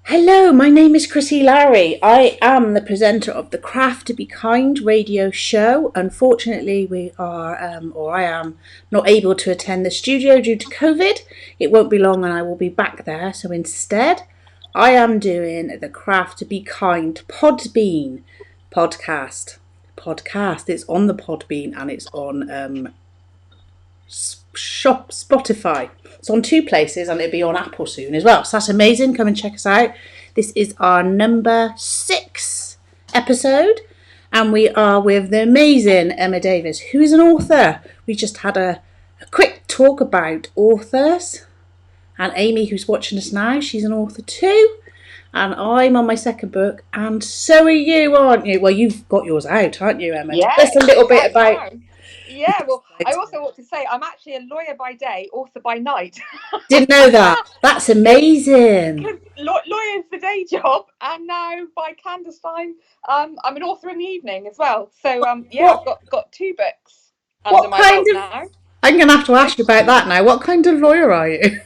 Hello, my name is Chrissy Larry. I am the presenter of the Craft to Be Kind radio show. Unfortunately, I am not able to attend the studio due to COVID. It won't be long and I will be back there. So instead, I am doing the Craft to Be Kind Podbean podcast. It's on the Podbean and it's on Spotify. It's on two places and it'll be on Apple soon as well. So that's amazing. Come and check us out. This is our number 6 episode, and we are with the amazing Emma Davies, who is an author. We just had a quick talk about authors, and Amy, who's watching us now, she's an author too. And I'm on my second book, and so are you, aren't you? Well, you've got yours out, aren't you, Emma? Yeah, Tell us a little bit about. Yeah, well, I also want to say I'm actually a lawyer by day, author by night. Didn't know that. That's amazing. Because lawyer's the day job, and now by Candace time, I'm an author in the evening as well. So yeah, What I've got 2 books under what my kind belt of? now. I'm going to have to ask you about that now. What kind of lawyer are you?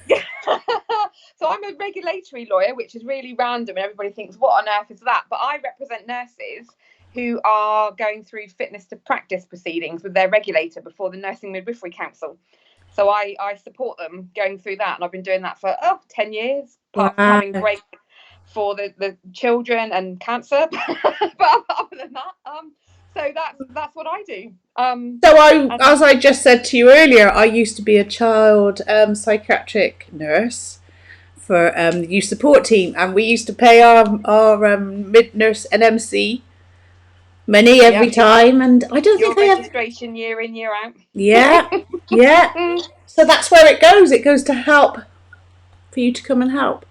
So I'm a regulatory lawyer, which is really random, and everybody thinks, what on earth is that? But I represent nurses who are going through fitness to practice proceedings with their regulator before the Nursing Midwifery Council. So I support them going through that, and I've been doing that for 10 years, apart from having break for the children and cancer. But other than that, so that's what I do. As I just said to you earlier, I used to be a child psychiatric nurse for the youth support team, and we used to pay our mid nurse NMC money every time, and I don't your think registration year in year out. Yeah. So that's where it goes. It goes to help for you to come and help.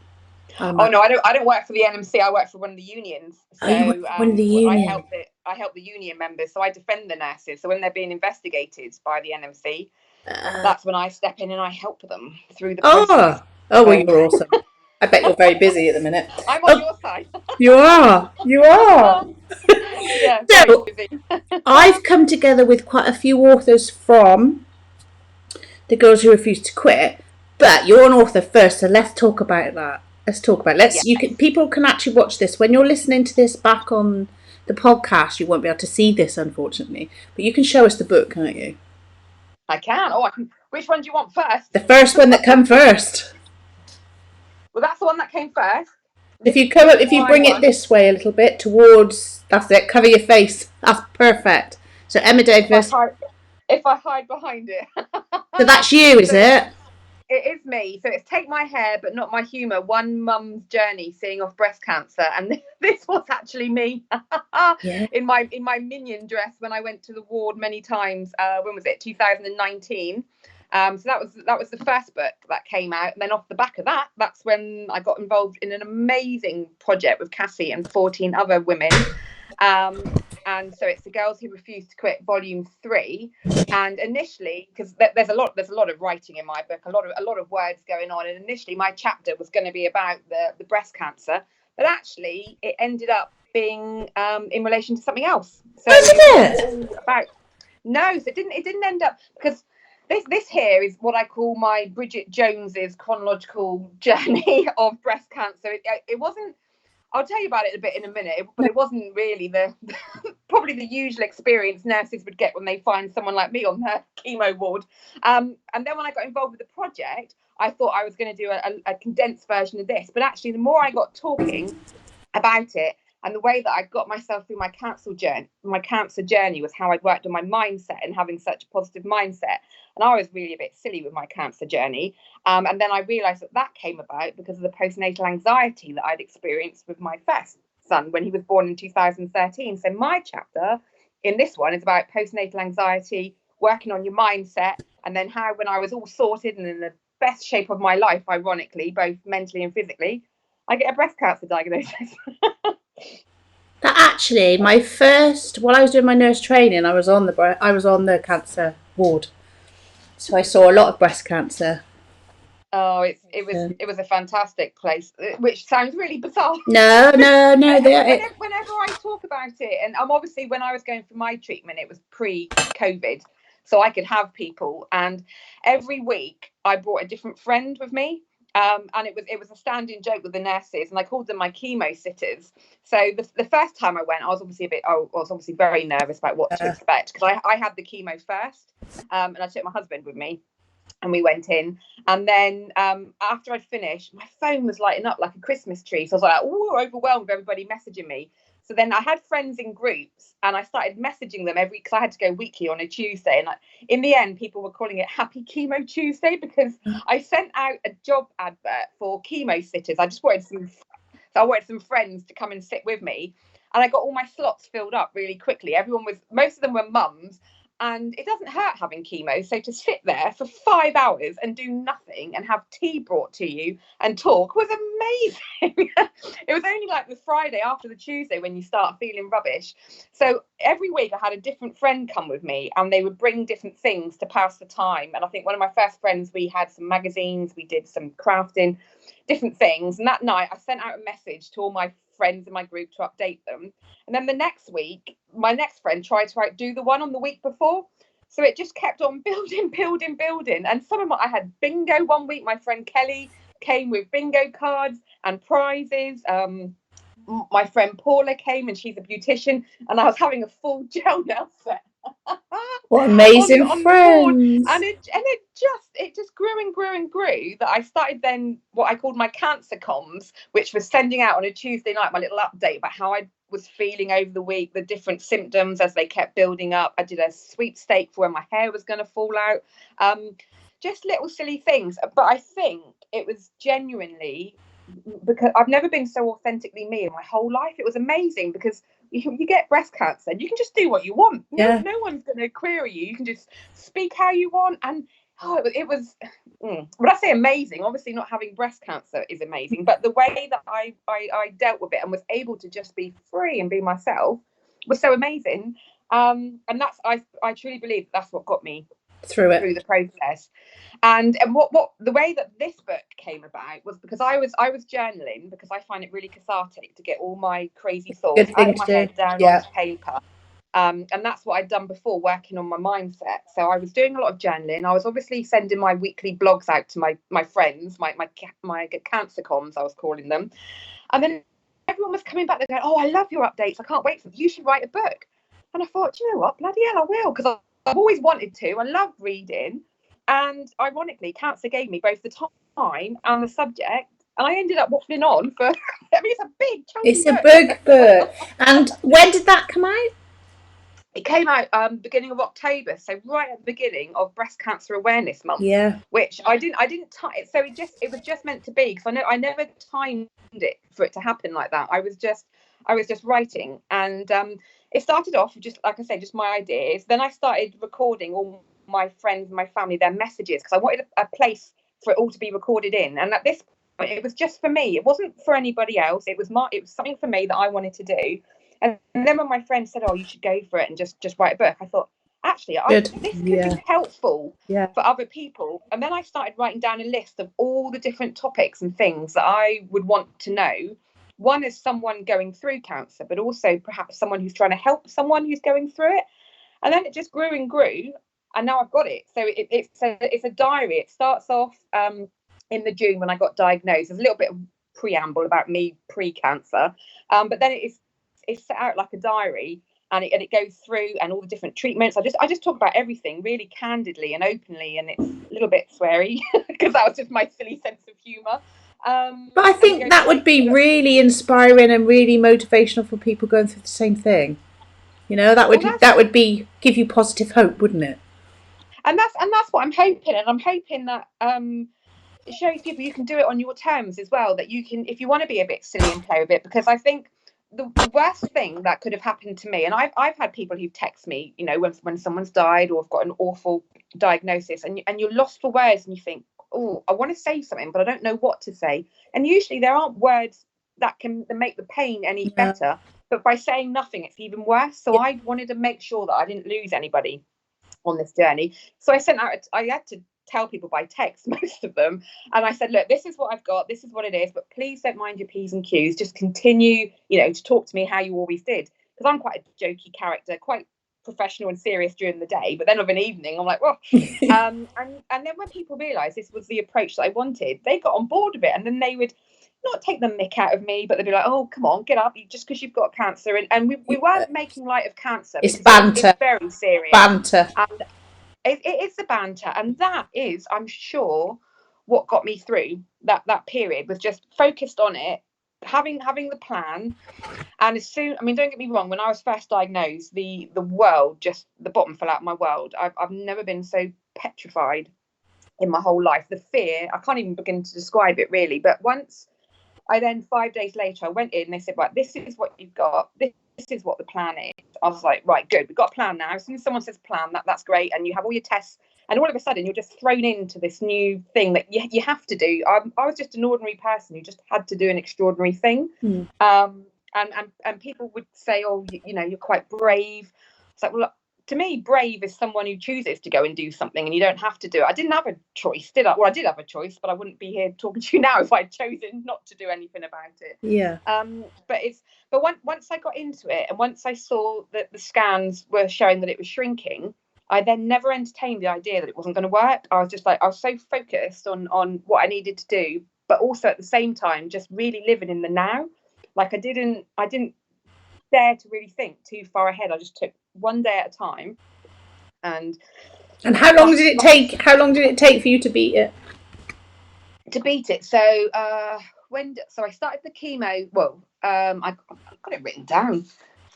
Oh no, I don't work for the NMC. I work for one of the unions. So you work for one of the unions. I help the union members. So I defend the nurses. So when they're being investigated by the NMC, that's when I step in and I help them through the process. Well, you're awesome. I bet you're very busy at the minute. I'm on your side. You are. Yeah, so, very busy. I've come together with quite a few authors from the Girls Who Refuse to Quit, but you're an author first, so let's talk about that. People can actually watch this when you're listening to this back on the podcast. You won't be able to see this, unfortunately, but you can show us the book, can't you? I can. I can. Which one do you want first? The first one that came first. Well, that's the one that came first. If you bring it this way a little bit towards, that's it. Cover your face. That's perfect. So Emma Davies. If I hide behind it. So that's you, is it? It is me. So it's Take My Hair But Not My Humour, one mum's journey seeing off breast cancer. And this was actually me in my minion dress when I went to the ward many times. When was it? 2019. So that was the first book that came out. And then off the back of that, that's when I got involved in an amazing project with Cassie and 14 other women. And so it's The Girls Who Refuse to Quit, Volume 3. And initially, because there's a lot of writing in my book, a lot of words going on. And initially, my chapter was going to be about the breast cancer, but actually, it ended up being in relation to something else. So it didn't end up, because this here is what I call my Bridget Jones's chronological journey of breast cancer. It wasn't. I'll tell you about it a bit in a minute, but it wasn't really probably the usual experience nurses would get when they find someone like me on their chemo ward. And then when I got involved with the project, I thought I was going to do a condensed version of this. But actually, the more I got talking about it, and the way that I got myself through my cancer journey was how I worked on my mindset and having such a positive mindset. And I was really a bit silly with my cancer journey. And then I realised that came about because of the postnatal anxiety that I'd experienced with my first son when he was born in 2013. So my chapter in this one is about postnatal anxiety, working on your mindset, and then how when I was all sorted and in the best shape of my life, ironically, both mentally and physically, I get a breast cancer diagnosis. That actually, while I was doing my nurse training, I was on the cancer ward, so I saw a lot of breast cancer. Oh, it was a fantastic place, which sounds really bizarre. No. Whenever I talk about it, and obviously when I was going for my treatment, it was pre-COVID, so I could have people, and every week I brought a different friend with me. And it was a standing joke with the nurses, and I called them my chemo sitters. So the first time I went, I was obviously very nervous about what to expect, because I had the chemo first, and I took my husband with me, and we went in. And then after I'd finished, my phone was lighting up like a Christmas tree. So I was like, oh, overwhelmed with everybody messaging me. So then I had friends in groups, and I started messaging them because I had to go weekly on a Tuesday. And in the end, people were calling it Happy Chemo Tuesday, because I sent out a job advert for chemo sitters. I wanted some friends to come and sit with me. And I got all my slots filled up really quickly. Most of them were mums. And it doesn't hurt having chemo. So to sit there for 5 hours and do nothing and have tea brought to you and talk was amazing. It was only like the Friday after the Tuesday when you start feeling rubbish. So every week I had a different friend come with me, and they would bring different things to pass the time. And I think one of my first friends, we had some magazines, we did some crafting, different things. And that night I sent out a message to all my friends in my group to update them. And then the next week, my next friend tried to do the one on the week before. So it just kept on building. And I had bingo one week. My friend Kelly came with bingo cards and prizes. My friend Paula came, and she's a beautician, and I was having a full gel nail set. What amazing on friends! And it just grew and grew and grew, that I started then what I called my cancer comms, which was sending out on a Tuesday night my little update about how I was feeling over the week, the different symptoms as they kept building up. I did a sweepstake for when my hair was going to fall out. Just little silly things. But I think it was genuinely, because I've never been so authentically me in my whole life. It was amazing, because you get breast cancer and you can just do what you want. No one's going to query you. You can just speak how you want. And it was when I say amazing, obviously not having breast cancer is amazing, but the way that I dealt with it and was able to just be free and be myself was so amazing. And that's I truly believe that's what got me through the process. And what the way that this book came about was because I was journaling, because I find it really cathartic to get all my crazy thoughts out of my head down onto paper. And that's what I'd done before, working on my mindset. So I was doing a lot of journaling. I was obviously sending my weekly blogs out to my friends, my cancer comms, I was calling them. And then everyone was coming back, they're going, oh, I love your updates, I can't wait for you, should write a book. And I thought, you know what, bloody hell, I will, because I've always wanted to. I love reading. And ironically, cancer gave me both the time and the subject. And I ended up waffling on for, it's a big chunky It's a big book. And when did that come out? It came out beginning of October, so right at the beginning of Breast Cancer Awareness Month. Yeah. Which I didn't time it, so it was just meant to be, because I never timed it for it to happen like that. I was just writing, and it started off just like I say, just my ideas. Then I started recording all my friends and my family, their messages, because I wanted a place for it all to be recorded in. And at this point, it was just for me. It wasn't for anybody else. It was something for me that I wanted to do. And then when my friend said, oh, you should go for it and just write a book, I thought, actually, this could be helpful for other people. And then I started writing down a list of all the different topics and things that I would want to know. One is someone going through cancer, but also perhaps someone who's trying to help someone who's going through it. And then it just grew and grew. And now I've got it. So it's a diary. It starts off in the June when I got diagnosed. There's a little bit of preamble about me pre-cancer. But then it's set out like a diary, and it goes through and all the different treatments. I just talk about everything really candidly and openly, and it's a little bit sweary because that was just my silly sense of humour. But I think that would be really inspiring and really motivational for people going through the same thing. You know, that would give you positive hope, wouldn't it? And that's what I'm hoping, and I'm hoping that it shows people you can do it on your terms as well. That you can, if you want to be a bit silly and play with it, because I think the worst thing that could have happened to me, and I've had people who text me, you know, when someone's died or have got an awful diagnosis, and you're lost for words, and you think, oh, I want to say something, but I don't know what to say. And usually there aren't words that can make the pain any better, but by saying nothing, it's even worse. So I wanted to make sure that I didn't lose anybody on this journey. So I had to tell people by text, most of them, and I said, look, this is what I've got, this is what it is, but please don't mind your P's and Q's, just continue, you know, to talk to me how you always did, because I'm quite a jokey character, quite professional and serious during the day, but then of an evening I'm like, well, and then when people realised this was the approach that I wanted, they got on board with it, and then they would not take the mick out of me, but they'd be like, oh, come on, get up, just because you've got cancer. And we weren't making light of cancer. It's banter. It's very serious. Banter. And it is the banter. And that is, I'm sure, what got me through that period, was just focused on it, having the plan. And as soon, I mean, don't get me wrong, when I was first diagnosed, the world, just the bottom fell out of my world. I've never been so petrified in my whole life. The fear, I can't even begin to describe it really. But once I then, 5 days later, I went in and they said, right, this is what you've got. This is what the plan is. I was like, right, good. We've got a plan now. As soon as someone says plan, that's great. And you have all your tests. And all of a sudden, you're just thrown into this new thing that you have to do. I was just an ordinary person who just had to do an extraordinary thing. And people would say, oh, you know, you're quite brave. It's like, well, to me, brave is someone who chooses to go and do something, and you don't have to do it. I didn't have a choice, did I? Well, I did have a choice, but I wouldn't be here talking to you now if I'd chosen not to do anything about it. Yeah. But once I got into it, and once I saw that the scans were showing that it was shrinking, I then never entertained the idea that it wasn't going to work. I was just like, I was so focused on what I needed to do, but also at the same time, just really living in the now. Like I didn't dare to really think too far ahead. I just took one day at a time. And how long did it take? How long did it take for you to beat it? So I started the chemo. Well, I got it written down.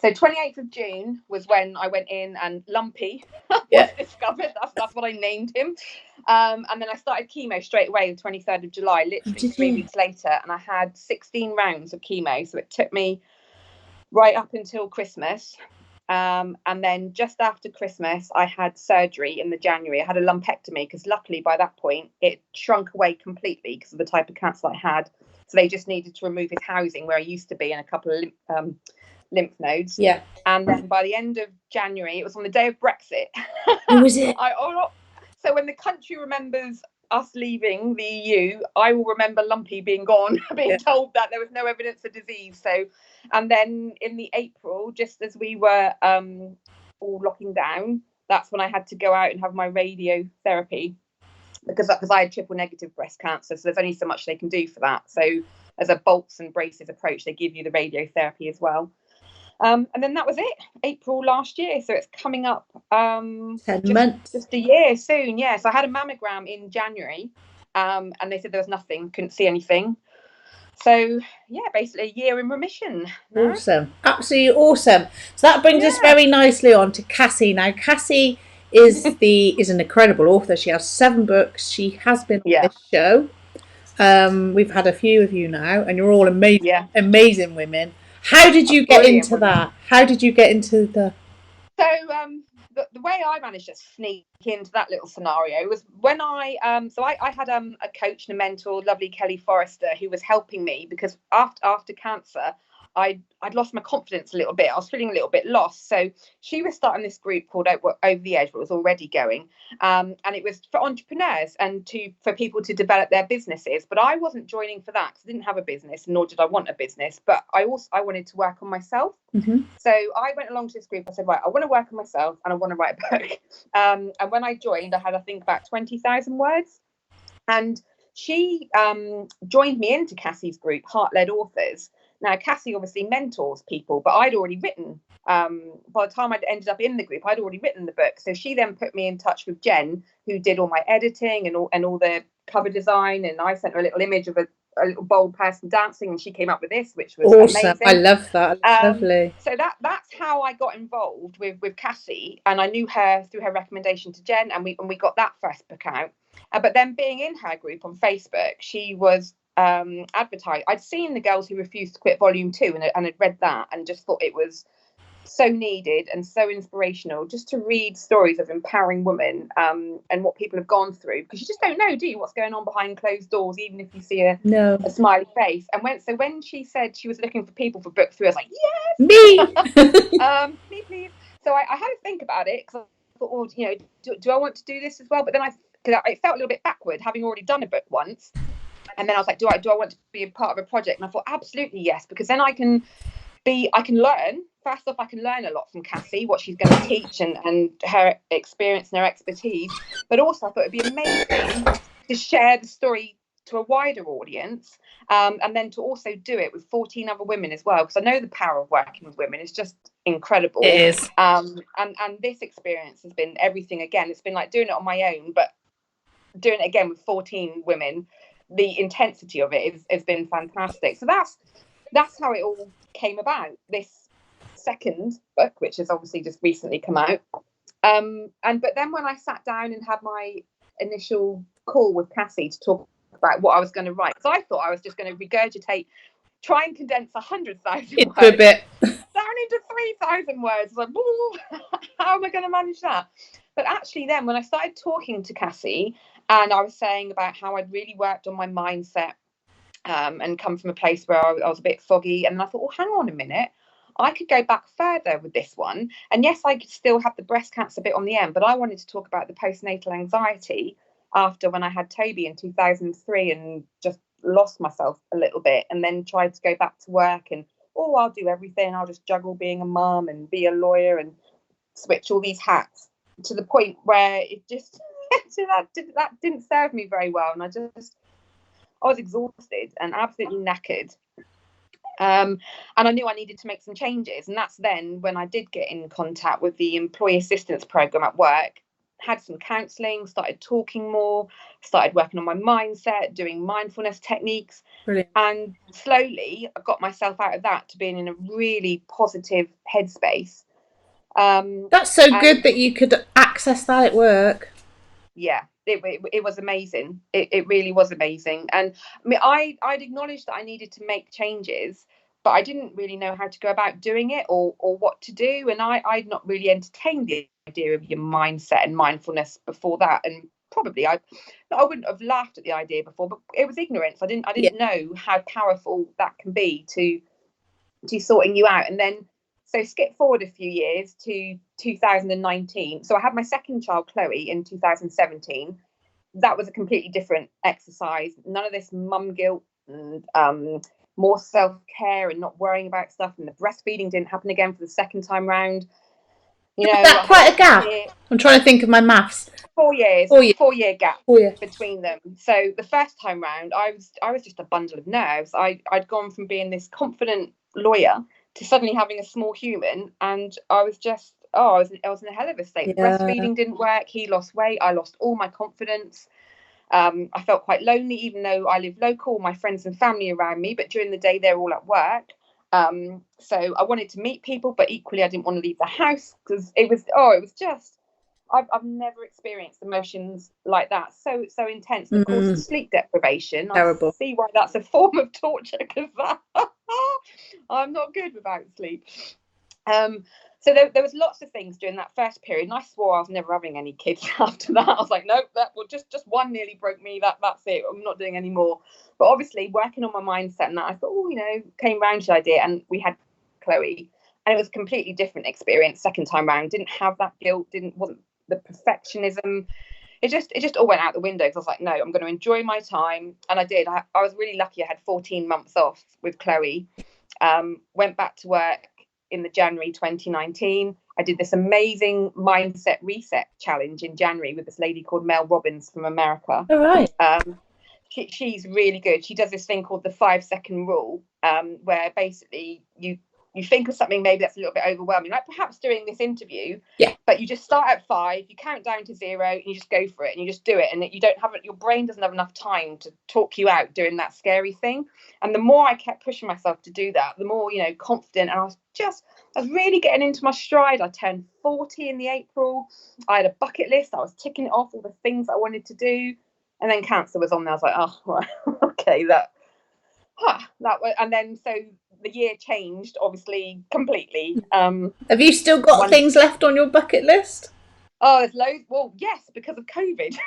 So 28th of June was when I went in, and Lumpy was discovered. That's what I named him. And then I started chemo straight away, the 23rd of July, literally 3 weeks later. And I had 16 rounds of chemo. So it took me right up until Christmas. And then just after Christmas, I had surgery in the January. I had a lumpectomy because luckily by that point it shrunk away completely because of the type of cancer I had. So they just needed to remove his housing where I used to be and a couple of lymph nodes. Yeah. And then by the end of January, it was on the day of Brexit. Was it? So when the country remembers us leaving the EU, I will remember Lumpy being gone, being told that there was no evidence of disease. So, and then in the April, just as we were all locking down, that's when I had to go out and have my radiotherapy because I had triple negative breast cancer. So there's only so much they can do for that. So as a bolts and braces approach, they give you the radiotherapy as well. And then that was it, April last year. So it's coming up 10 months. Just a year soon. Yeah. So I had a mammogram in January and they said there was nothing, couldn't see anything. So yeah, basically a year in remission. Awesome. Absolutely awesome. So that brings us very nicely on to Cassie. Now, Cassie is an incredible author. She has 7 books. She has been on this show. We've had a few of you now, and you're all amazing women. How did you get into that? How did you get into the... So the way I managed to sneak into that little scenario was when I had a coach and a mentor, lovely Kelly Forrester, who was helping me because after cancer, I'd lost my confidence a little bit. I was feeling a little bit lost. So she was starting this group called Over the Edge, but it was already going. And it was for entrepreneurs and for people to develop their businesses. But I wasn't joining for that because I didn't have a business, nor did I want a business. But I wanted to work on myself. Mm-hmm. So I went along to this group. I said, right, I want to work on myself and I want to write a book. And when I joined, I had, I think, about 20,000 words. And she joined me into Cassie's group, Heart-Led Authors. Now, Cassie obviously mentors people, but I'd already written. By the time I'd ended up in the group, I'd already written the book. So she then put me in touch with Jen, who did all my editing and all the cover design. And I sent her a little image of a little bold person dancing, and she came up with this, which was awesome. Amazing. I love that. Lovely. So that's how I got involved with Cassie, and I knew her through her recommendation to Jen, and we got that first book out. But then being in her group on Facebook, she was advertised. I'd seen The Girls Who Refused to Quit Volume 2 and had read that and just thought it was so needed and so inspirational just to read stories of empowering women and what people have gone through, because you just don't know, do you, what's going on behind closed doors, even if you see a smiley face. And when she said she was looking for people for book 3, I was like, yes, me. Me please. So I had to think about it because I thought, well, you know, do I want to do this as well? But then because it felt a little bit backward having already done a book once. And then I was like, do I want to be a part of a project? And I thought, absolutely yes, because then I can learn first off, I can learn a lot from Cassie, what she's going to teach and her experience and her expertise. But also I thought it'd be amazing to share the story to a wider audience, and then to also do it with 14 other women as well, because I know the power of working with women is just incredible. It is. And this experience has been everything again. It's been like doing it on my own, but doing it again with 14 women, the intensity of it has been fantastic. So that's how it all came about, this second book, which has obviously just recently come out. But then when I sat down and had my initial call with Cassie to talk about what I was going to write, so I thought I was just going to regurgitate, try and condense 100,000 into words a bit down into 3,000 words. Like, how am I going to manage that? But actually then when I started talking to Cassie and I was saying about how I'd really worked on my mindset, and come from a place where I was a bit foggy, and I thought, well, hang on a minute, I could go back further with this one. And yes, I could still have the breast cancer bit on the end, but I wanted to talk about the postnatal anxiety after when I had Toby in 2003 and just lost myself a little bit, and then tried to go back to work and, oh, I'll do everything. I'll just juggle being a mum and be a lawyer and switch all these hats, to the point where it just that didn't serve me very well. And I was exhausted and absolutely knackered. And I knew I needed to make some changes. And that's then when I did get in contact with the employee assistance program at work, had some counselling, started talking more, started working on my mindset, doing mindfulness techniques. Brilliant. And slowly I got myself out of that to being in a really positive headspace. That's so good that you could access that at work. Yeah, it was amazing. It really was amazing. And I mean, I'd acknowledged that I needed to make changes, but I didn't really know how to go about doing it, or what to do. And I'd not really entertained the idea of your mindset and mindfulness before that. And probably I wouldn't have laughed at the idea before, but it was ignorance. I didn't know how powerful that can be to sorting you out. And then, so skip forward a few years to 2019. So I had my second child, Chloe, in 2017. That was a completely different exercise. None of this mum guilt and more self-care and not worrying about stuff. And the breastfeeding didn't happen again for the second time round. You know, that's quite a gap. I'm trying to think of my maths. 4 years. 4-year gap between them. So the first time round, I was just a bundle of nerves. I'd gone from being this confident lawyer to suddenly having a small human, and I was just I was in a hell of a state. Yeah. Breastfeeding didn't work. He lost weight. I lost all my confidence. I felt quite lonely, even though I live local, my friends and family around me, but during the day they're all at work. So I wanted to meet people, but equally I didn't want to leave the house, because it was just, I've never experienced emotions like that, so intense. And of course, the sleep deprivation, terrible. I see why that's a form of torture, because I'm not good without sleep. So there was lots of things during that first period, and I swore I was never having any kids after that. I was like, nope, just one nearly broke me. That's it. I'm not doing any more. But obviously, working on my mindset and that, I thought, came round to the idea, and we had Chloe, and it was a completely different experience. Second time round, didn't have that guilt, wasn't the perfectionism. It just all went out the window, because I was like, no, I'm going to enjoy my time. And I did. I was really lucky. I had 14 months off with Chloe. Went back to work in the January 2019. I did this amazing mindset reset challenge in January with this lady called Mel Robbins from America. All right. She's really good. She does this thing called the 5-second rule, where basically you think of something maybe that's a little bit overwhelming, like perhaps doing this interview, but you just start at 5, you count down to 0, and you just go for it, and you just do it, and you don't have it, your brain doesn't have enough time to talk you out doing that scary thing. And the more I kept pushing myself to do that, the more confident, and I was really getting into my stride. I turned 40 in the April. I had a bucket list. I was ticking it off, all the things I wanted to do, and then cancer was on there. I was like, oh, right, okay, that was, and then so the year changed, obviously, completely. Have you still got things left on your bucket list? Oh, there's loads. Well, yes, because of COVID.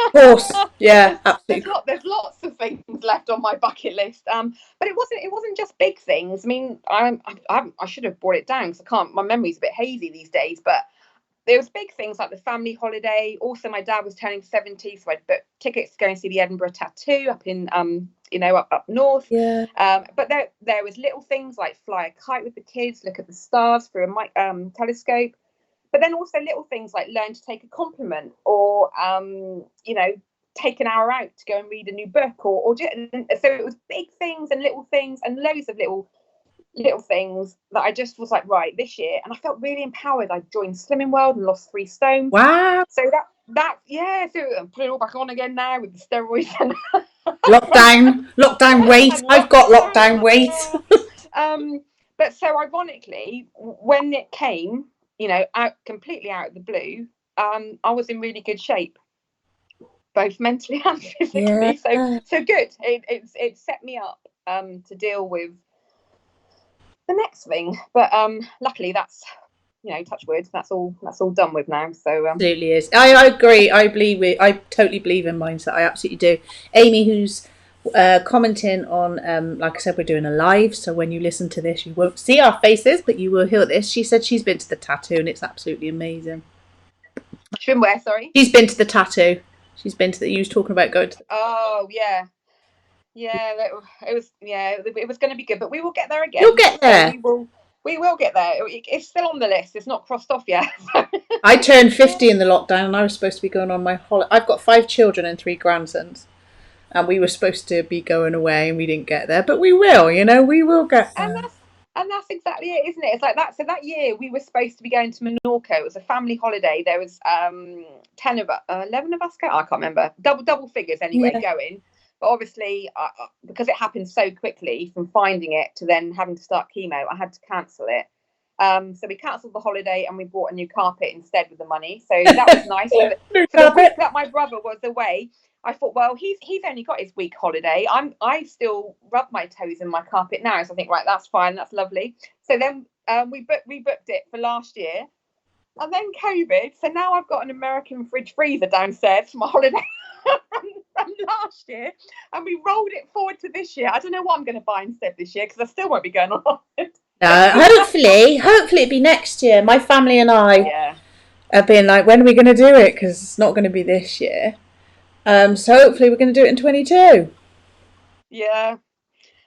Of course, yeah, absolutely. There's lots of things left on my bucket list. But it wasn't just big things. I mean, I should have brought it down, because I can't. My memory's a bit hazy these days. But there was big things like the family holiday. Also, my dad was turning 70, so I'd booked tickets to go and see the Edinburgh Tattoo up in up north. Yeah. But there was little things like fly a kite with the kids, look at the stars through a telescope. But then also little things like learn to take a compliment, or take an hour out to go and read a new book, or so it was big things and little things and loads of little things that I just was like, right, this year. And I felt really empowered. I joined Slimming World and lost 3 stone. Wow. So so I'm putting it all back on again now with the steroids and lockdown weight. I've got lockdown weight. But so ironically, when it came, completely out of the blue, I was in really good shape, both mentally and physically. Yeah. So good. It set me up to deal with the next thing. But luckily that's, touch wood, that's all done with now. So absolutely is. I agree. I totally believe in mindset. I absolutely do. Amy, who's commenting on, like I said, we're doing a live, so when you listen to this you won't see our faces, but you will hear this. She said she's been to the tattoo and it's absolutely amazing. She's been where, sorry? She's been to the tattoo. She's been to you was talking about going to oh yeah it was going to be good, but we will get there again. You'll get there. So we will get there. It's still on the list, it's not crossed off yet. I turned 50 in the lockdown and I was supposed to be going on my holiday. I've got 5 children and 3 grandsons. And we were supposed to be going away and we didn't get there, but we will, we will get there. And that's exactly it, isn't it? It's like that. So that year we were supposed to be going to Menorca. It was a family holiday. There was 11 of us. I can't remember. Double figures anyway, going. But obviously, because it happened so quickly from finding it to then having to start chemo, I had to cancel it. So we cancelled the holiday and we bought a new carpet instead with the money. So that was nice. So the week that my brother was away, I thought, well, he's only got his week holiday. I still rub my toes in my carpet now, so I think, right, that's fine, that's lovely. So then we rebooked it for last year, and then COVID. So now I've got an American fridge freezer downstairs for my holiday from last year, and we rolled it forward to this year. I don't know what I'm going to buy instead this year because I still won't be going on. Hopefully it'll be next year. My family and I have been like, when are we going to do it? Because it's not going to be this year. So hopefully we're going to do it in 22. Yeah,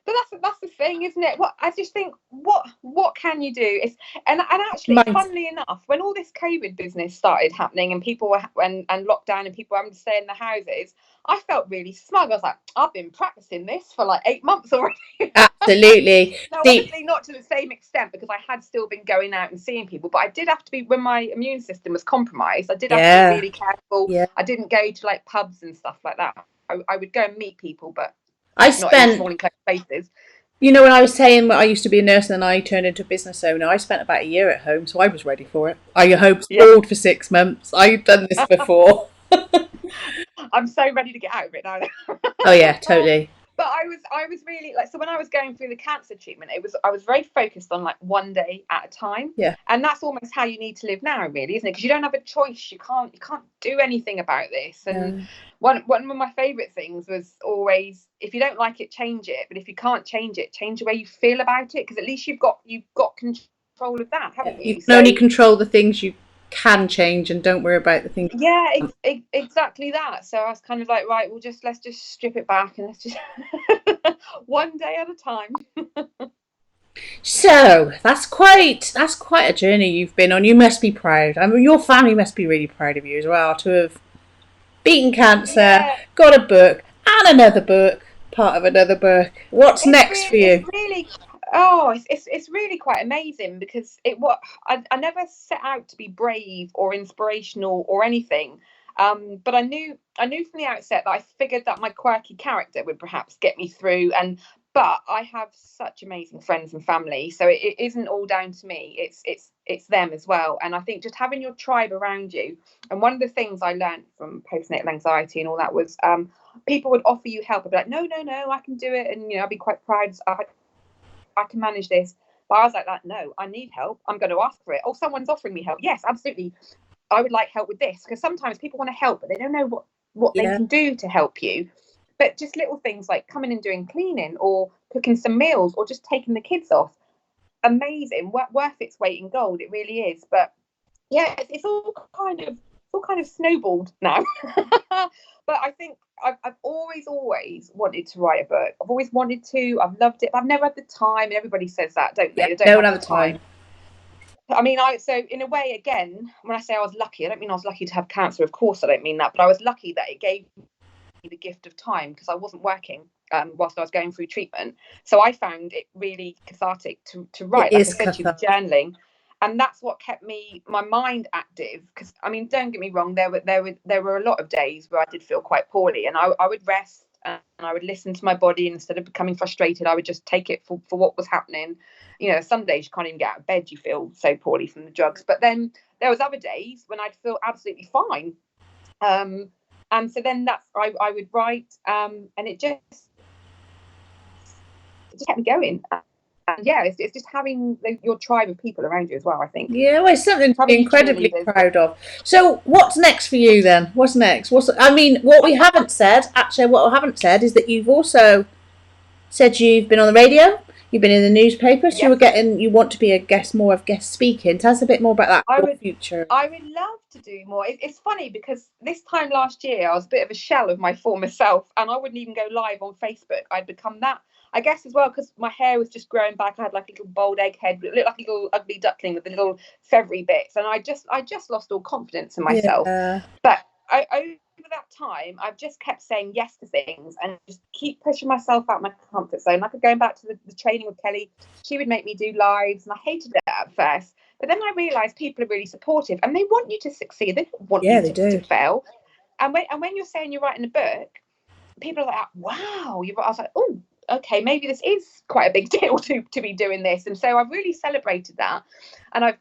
but that's the thing, isn't it? What I just think, what can you do? And actually, funnily enough, when all this COVID business started happening and people were and lockdown and people were having to stay in the houses, I felt really smug. I was like, I've been practicing this for like 8 months already. Absolutely. No, obviously not to the same extent because I had still been going out and seeing people, but I did have to be, when my immune system was compromised, I did have to be really careful. Yeah. I didn't go to like pubs and stuff like that. I would go and meet people, but not in small enclosed spaces. When I was saying I used to be a nurse and then I turned into a business owner, I spent about a year at home, so I was ready for it. I homeschooled for 6 months. I've done this before. I'm so ready to get out of it now. Oh yeah, totally. But I was really like, so when I was going through the cancer treatment, I was very focused on like one day at a time. Yeah. And that's almost how you need to live now, really, isn't it? Because you don't have a choice. You can't do anything about this. And one of my favourite things was always, if you don't like it, change it. But if you can't change it, change the way you feel about it. Because at least you've got control of that, haven't you? You can only control the things you can change and don't worry about the things. Yeah, exactly that. So I was kind of like, right, let's just strip it back and let's just one day at a time. So that's quite a journey you've been on. You must be proud. I mean, your family must be really proud of you as well to have beaten cancer, got a book and another book, part of another book. What's next for you? It's really quite amazing because I never set out to be brave or inspirational or anything, but I knew from the outset that I figured that my quirky character would perhaps get me through, but I have such amazing friends and family, so it isn't all down to me. It's them as well. And I think just having your tribe around you, and one of the things I learned from postnatal anxiety and all that was people would offer you help. I'd be like, no, I can do it, and I'd be quite proud. I can manage this. But I was like, no, I need help. I'm going to ask for it. Oh, someone's offering me help. Yes, absolutely. I would like help with this. Because sometimes people want to help, but they don't know what they can do to help you. But just little things like coming and doing cleaning or cooking some meals or just taking the kids off. Amazing. Worth its weight in gold. It really is. But yeah, it's all kind of snowballed now. But I think I've always wanted to write a book. I've always wanted to. I've loved it, but I've never had the time. And everybody says that, don't they? Yeah, They don't no have one the have time. time. I mean, so in a way, again, when I say I was lucky, I don't mean I was lucky to have cancer. Of course, I don't mean that, but I was lucky that it gave me the gift of time because I wasn't working whilst I was going through treatment. So I found it really cathartic to It write. Like I is said to you, the cathartic. journaling, and that's what kept my mind active. Because I mean, don't get me wrong, there were a lot of days where I did feel quite poorly, and I would rest and I would listen to my body, and instead of becoming frustrated, I would just take it for what was happening. You know, some days you can't even get out of bed, you feel so poorly from the drugs, but then there was other days when I'd feel absolutely fine. And so then I would write, and it just kept me going. And yeah, it's just having your tribe of people around you as well, I think. Yeah, well, it's something to be Having your incredibly cheerleaders. proud of. So, what's next for you then? What's next? I mean, what we haven't said, actually, what I haven't said is that you've also said you've been on the radio, you've been in the newspaper, so Yes, you want to be a guest, more of guest speaking. Tell us a bit more about that, I your would. future. I would love to do more. It's funny because this time last year I was a bit of a shell of my former self, and I wouldn't even go live on Facebook. I'd become that, I guess, as well, because my hair was just growing back. I had like a little bald egg head, it looked like a little ugly duckling with the little feathery bits, and I just lost all confidence in myself. Yeah. But over that time, I've just kept saying yes to things and just keep pushing myself out my comfort zone. Like going back to the training with Kelly, she would make me do lives, and I hated it at first. But then I realised people are really supportive and they want you to succeed. They don't want Yeah, you they to do. fail. And when you're saying you're writing a book, people are like, wow. I was like, oh, okay, maybe this is quite a big deal to be doing this. And so I've really celebrated that. And I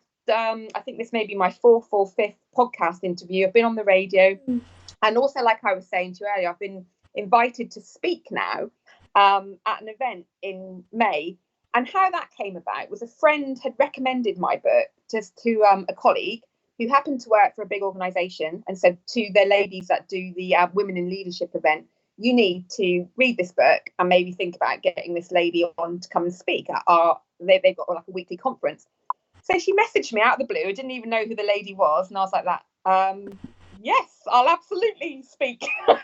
think this may be my fourth or fifth podcast interview. I've been on the radio. And also, like I was saying to you earlier, I've been invited to speak now at an event in May. And how that came about was a friend had recommended my book to a colleague who happened to work for a big organisation and said to their ladies that do the Women in Leadership event, you need to read this book and maybe think about getting this lady on to come and speak at they've got like a weekly conference. So she messaged me out of the blue. I didn't even know who the lady was. And I was like that, yes, I'll absolutely speak. So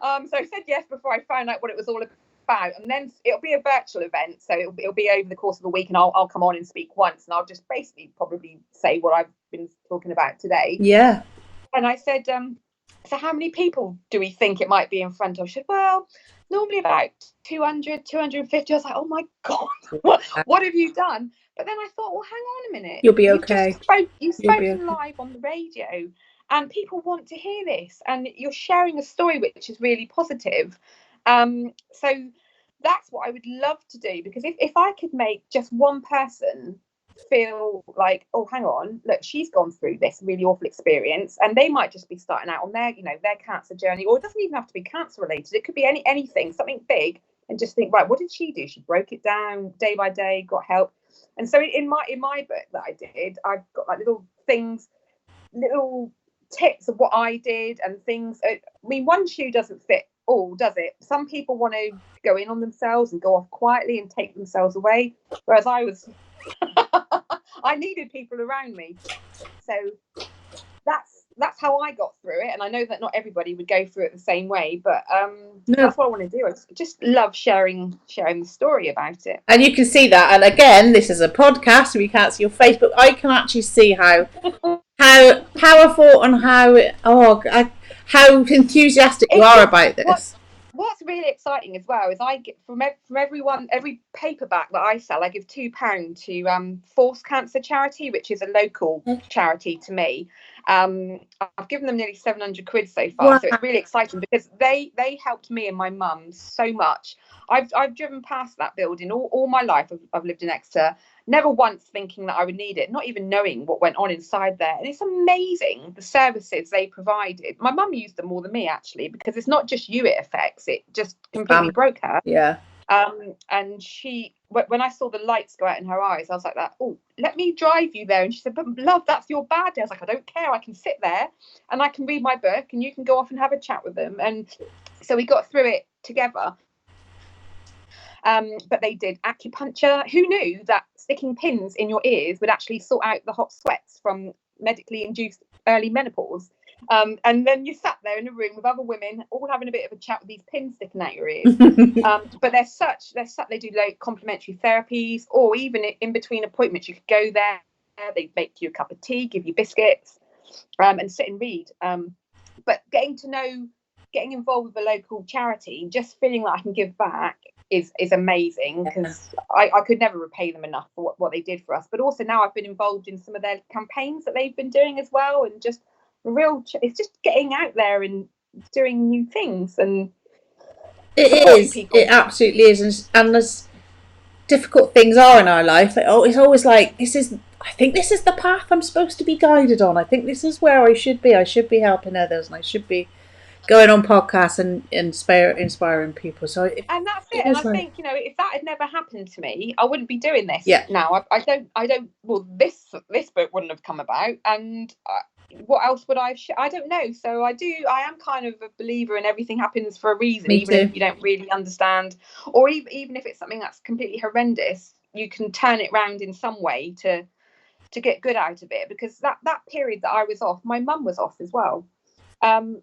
I said yes before I found out what it was all about. And then it'll be a virtual event. So it'll be over the course of a week, and I'll come on and speak once. And I'll just basically probably say what I've been talking about today. Yeah. And I said, so how many people do we think it might be in front of? She said, well, normally about 200, 250. I was like, oh my God, what have you done? But then I thought, well, hang on a minute. You'll be okay. You've spoken live on the radio, and people want to hear this, and you're sharing a story which is really positive. So that's what I would love to do, because if I could make just one person feel like, oh, hang on, look, she's gone through this really awful experience, and they might just be starting out on their cancer journey, or it doesn't even have to be cancer related. It could be anything, something big, and just think, right, what did she do? She broke it down day by day, got help. And so in my book that I did, I've got like little things, little tips of what I did and things. I mean, one shoe doesn't fit all, does it? Some people want to go in on themselves and go off quietly and take themselves away, whereas I needed people around me. So that's how I got through it. And I know that not everybody would go through it the same way, but that's what I want to do. I just love sharing the story about it. And you can see that. And again, this is a podcast, so we can't see your face, but I can actually see how powerful and how enthusiastic you are about this. What's really exciting as well is I get from everyone, every paperback that I sell, I give £2 to Force Cancer Charity, which is a local charity to me. I've given them nearly 700 quid so far. Wow. So it's really exciting because they helped me and my mum so much. I've driven past that building all my life. I've lived in Exeter, never once thinking that I would need it, not even knowing what went on inside there. And it's amazing the services they provided. My mum used them more than me, actually, because it's not just you it affects. It just completely broke her. Yeah. And she, when I saw the lights go out in her eyes, I was like, oh, let me drive you there. And she said, but love, that's your bad day. I was like, I don't care. I can sit there and I can read my book and you can go off and have a chat with them. And so we got through it together. But they did acupuncture. Who knew that sticking pins in your ears would actually sort out the hot sweats from medically induced early menopause. And then you sat there in a room with other women, all having a bit of a chat with these pins sticking out your ears. But they do like complementary therapies, or even in between appointments, you could go there. They make you a cup of tea, give you biscuits, and sit and read. But getting involved with a local charity, just feeling like I can give back is amazing, because I could never repay them enough for what they did for us. But also now I've been involved in some of their campaigns that they've been doing as well, and just it's just getting out there and doing new things and supporting people. It absolutely is. And as difficult things are in our life, it's always like, I think this is the path I'm supposed to be guided on. I think this is where I should be. I should be helping others, and I should be going on podcasts and inspiring people. So and that's it. And I think, if that had never happened to me, I wouldn't be doing this now. I don't. Well, this book wouldn't have come about, and what else would I don't know. So I am kind of a believer in everything happens for a reason, even if you don't really understand, or even if it's something that's completely horrendous, you can turn it around in some way to get good out of it. Because that period that I was off, my mum was off as well.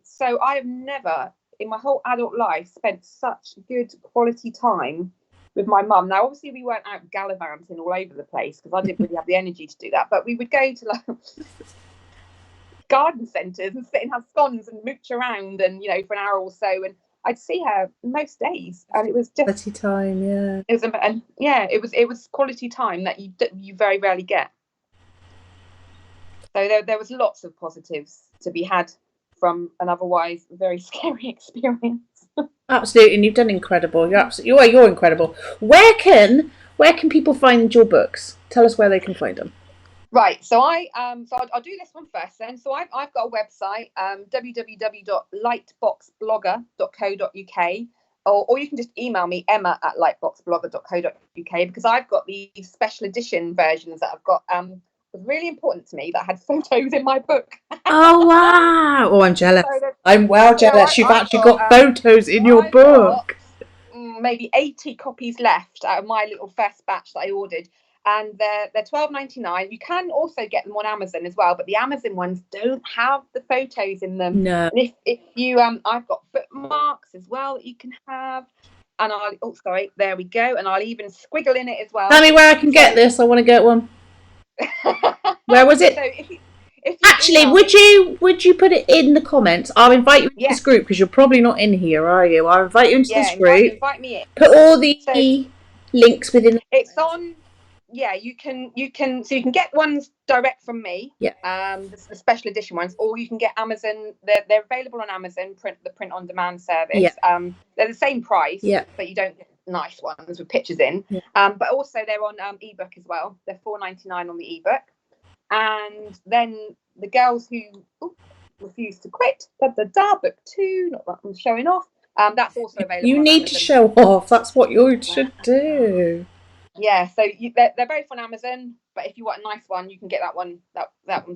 So I have never in my whole adult life spent such good quality time with my mum. Now, obviously, we weren't out gallivanting all over the place, because I didn't really have the energy to do that. But we would go to like garden centres and sit and have scones and mooch around, and for an hour or so. And I'd see her most days, and it was just quality time. Yeah, it was quality time that you very rarely get. So there was lots of positives to be had from an otherwise very scary experience. Absolutely, and you've done incredible. You're incredible. Where can people find your books? Tell us where they can find them. Right, so I'll do this one first then. So I've got a website, www.lightboxblogger.co.uk, or you can just email me, emma@lightboxblogger.co.uk, because I've got these special edition versions that I've got. Was really important to me that had photos in my book. Oh wow! Oh, I'm jealous. I'm well jealous. You've actually got photos in your book. Maybe 80 copies left out of my little first batch that I ordered, and they're $12.99. You can also get them on Amazon as well, but the Amazon ones don't have the photos in them. No. And if you I've got bookmarks as well that you can have. And there we go. And I'll even squiggle in it as well. Tell me where I can get this. I want to get one. Where was it? So if actually, would you put it in the comments? I'll invite you into this group, because you're probably not in here, are you? I'll invite you into this group. Invite me in. Put all the links within. It's on. Yeah, you can get ones direct from me. Yeah. The special edition ones, or you can get Amazon. They're available on Amazon, the print on demand service. Yeah. They're the same price. Yeah. But you don't get nice ones with pictures in. Yeah. But also they're on ebook as well. They're $4.99 on the ebook. And then the girls who refuse to quit, book 2, not that I'm showing off. That's also available. You need to show off. That's what you should do. Yeah, so they're both on Amazon, but if you want a nice one, you can get that one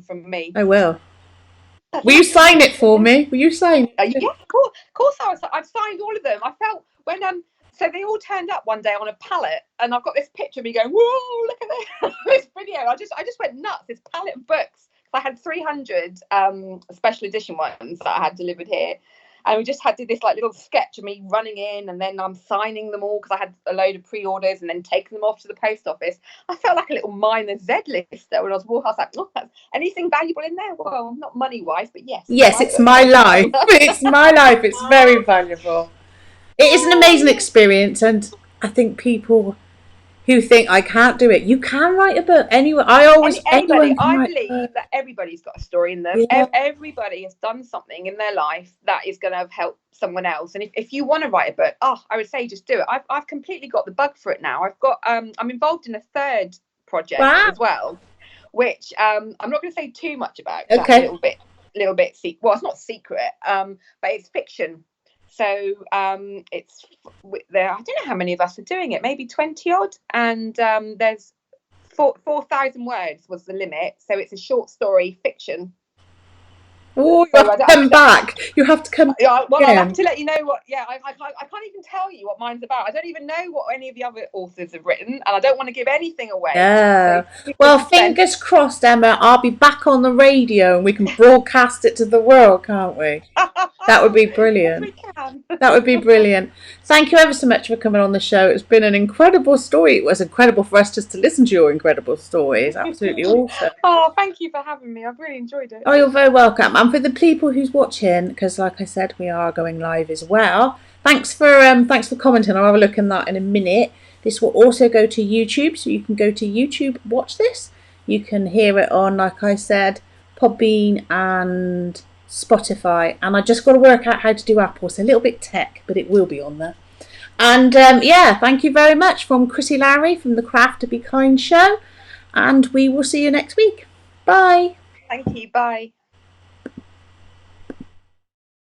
from me. I will. Will you sign it for me? Will you sign it? Yeah, of course I've signed all of them. I felt when so they all turned up one day on a pallet, and I've got this picture of me going, whoa, look at this video. I just went nuts. This pallet of books. I had 300 special edition ones that I had delivered here. And we just did this like little sketch of me running in, and then I'm signing them all because I had a load of pre-orders, and then taking them off to the post office. I felt like a little minor Z-lister when I was walking. I was like, that's anything valuable in there? Well, not money-wise, but yes. Yes, it's my life. It's my life. It's very valuable. It is an amazing experience, and I think people who think I can't do it, you can write a book anyway. I believe that everybody's got a story in them. Yeah. Everybody has done something in their life that is going to help someone else. And if you want to write a book, I would say just do it. I've completely got the bug for it now. I've got I'm involved in a third project as well, which I'm not going to say too much about. Okay. A little bit well, it's not secret, but it's fiction. So it's there. I don't know how many of us are doing it. Maybe 20 odd, and there's 4,000 words was the limit. So it's a short story fiction. Oh, you So have to come back. You have to come yeah, well, again. I'll have to let you know what. Yeah, I can't even tell you what mine's about. I don't even know what any of the other authors have written, and I don't want to give anything away. Yeah. So, Well, fingers crossed, Emma. I'll be back on the radio and we can broadcast it to the world, can't we? That would be brilliant. Yes, we can. That would be brilliant. Thank you ever so much for coming on the show. It's been an incredible story. It was incredible for us just to listen to your incredible stories. Absolutely awesome. Oh, thank you for having me. I've really enjoyed it. Oh, you're very welcome. And for the people who's watching, because like I said, we are going live as well. Thanks for commenting. I'll have a look in that in a minute. This will also go to YouTube, so you can go to YouTube, watch this. You can hear it on, like I said, Podbean and Spotify. And I just got to work out how to do Apple. It's a little bit tech, but it will be on there. And yeah, thank you very much from Chrissy Lowry from the Craft to Be Kind show. And we will see you next week. Bye. Thank you. Bye.